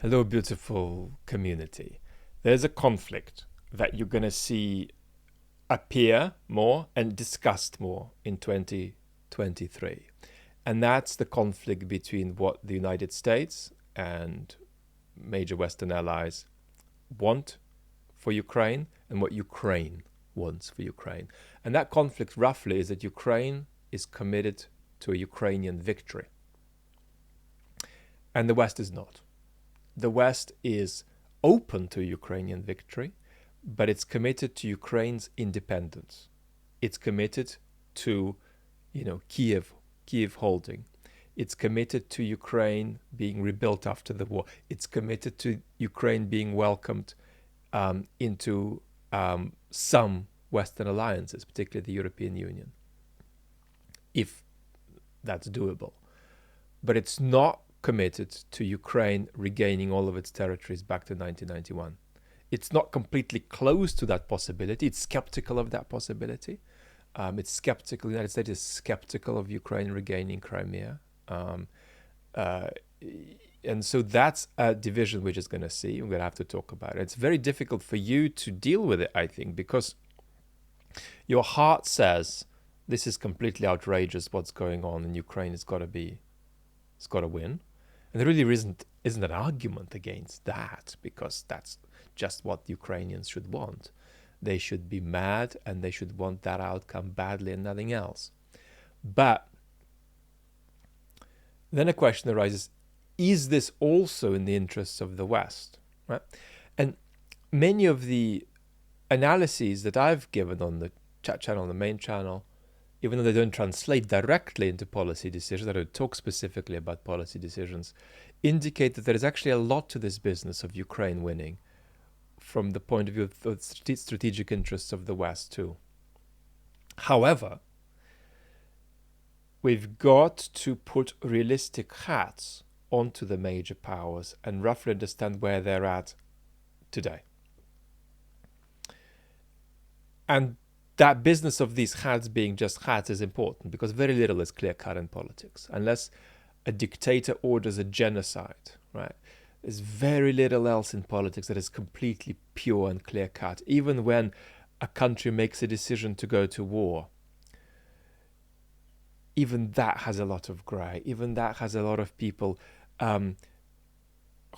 Hello, beautiful community. There's a conflict that you're going to see appear more and discussed more in 2023. And that's the conflict between what the United States and major Western allies want for Ukraine and what Ukraine wants for Ukraine. And that conflict, roughly, is that Ukraine is committed to a Ukrainian victory, and the West is not. The West is open to Ukrainian victory, but it's committed to Ukraine's independence. It's committed to, Kiev holding. It's committed to Ukraine being rebuilt after the war. It's committed to Ukraine being welcomed into some Western alliances, particularly the European Union, if that's doable. But it's not committed to Ukraine regaining all of its territories back to 1991. It's not completely close to that possibility. It's skeptical of that possibility. It's skeptical. The United States is skeptical of Ukraine regaining Crimea. And so that's a division we're just going to see. We're going to have to talk about it. It's very difficult for you to deal with it, I think, because your heart says this is completely outrageous what's going on in Ukraine. It's got to win. And there really isn't an argument against that, because that's just what Ukrainians should want. They should be mad and they should want that outcome badly and nothing else. But then a question arises, is this also in the interests of the West? Right? And many of the analyses that I've given on the chat channel, the main channel, even though they don't translate directly into policy decisions, I don't talk specifically about policy decisions, indicate that there is actually a lot to this business of Ukraine winning from the point of view of the strategic interests of the West too. However, we've got to put realistic hats onto the major powers and roughly understand where they're at today. And that business of these hats being just hats is important, because very little is clear-cut in politics. Unless a dictator orders a genocide, right? There's very little else in politics that is completely pure and clear-cut. Even when a country makes a decision to go to war, even that has a lot of grey. Even that has a lot of people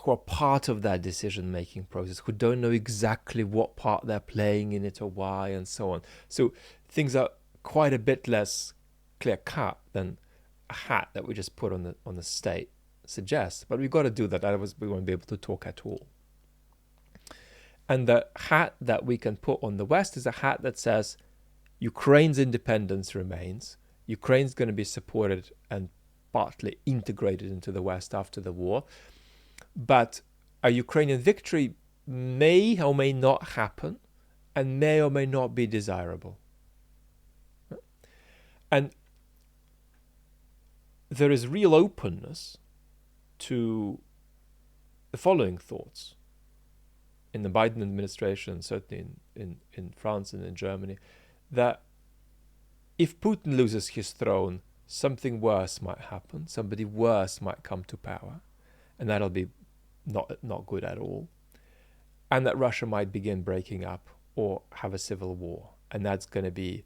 who are part of that decision-making process, who don't know exactly what part they're playing in it or why, and so on. So things are quite a bit less clear-cut than a hat that we just put on the state suggests. But we've got to do that, otherwise we won't be able to talk at all. And the hat that we can put on the West is a hat that says Ukraine's independence remains. Ukraine's going to be supported and partly integrated into the West after the war. But a Ukrainian victory may or may not happen and may or may not be desirable. And there is real openness to the following thoughts in the Biden administration, certainly in France and in Germany, that if Putin loses his throne, something worse might happen. Somebody worse might come to power, and that'll be not good at all. And that Russia might begin breaking up or have a civil war. And it's going to be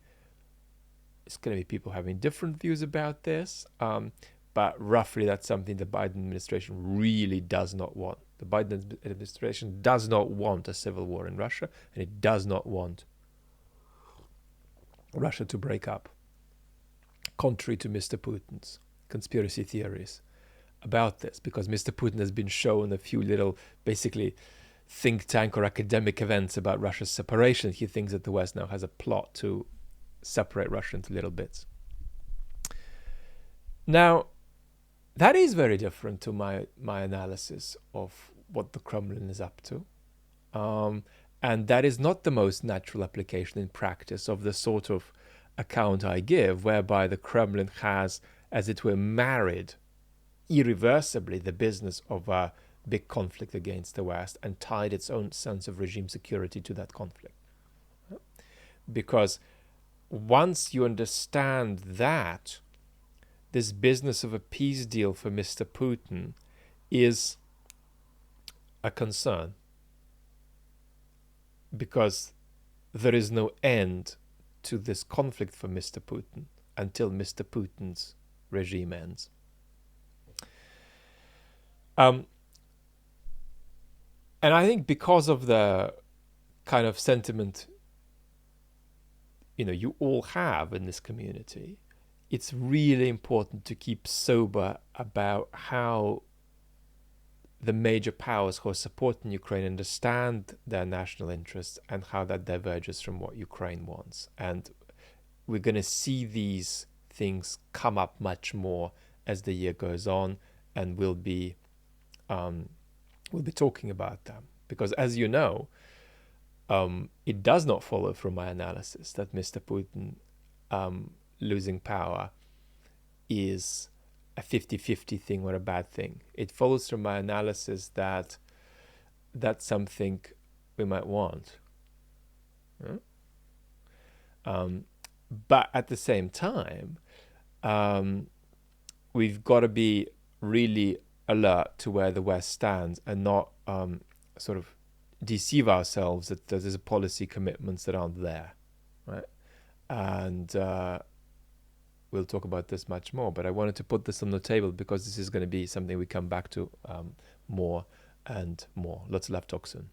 people having different views about this. But roughly that's something the Biden administration really does not want. The Biden administration does not want a civil war in Russia, and it does not want Russia to break up, contrary to Mr. Putin's conspiracy theories about this, because Mr. Putin has been shown a few little, basically, think tank or academic events about Russia's separation. He thinks that the West now has a plot to separate Russia into little bits. Now, that is very different to my analysis of what the Kremlin is up to. And that is not the most natural application in practice of the sort of account I give, whereby the Kremlin has, as it were, married irreversibly the business of a big conflict against the West and tied its own sense of regime security to that conflict. Because once you understand that, this business of a peace deal for Mr. Putin is a concern because there is no end to this conflict for Mr. Putin until Mr. Putin's regime ends. And I think because of the kind of sentiment you all have in this community, it's really important to keep sober about how the major powers who are supporting Ukraine understand their national interests and how that diverges from what Ukraine wants. And we're going to see these things come up much more as the year goes on, and we'll be talking about them because, as you know, it does not follow from my analysis that Mr. Putin losing power is a 50-50 thing or a bad thing. It follows from my analysis that that's something we might want. But at the same time, we've got to be really alert to where the West stands and not sort of deceive ourselves that there's a policy commitments that aren't there, right? And we'll talk about this much more, but I wanted to put this on the table because this is going to be something we come back to more and more. Lots of love. Talk soon.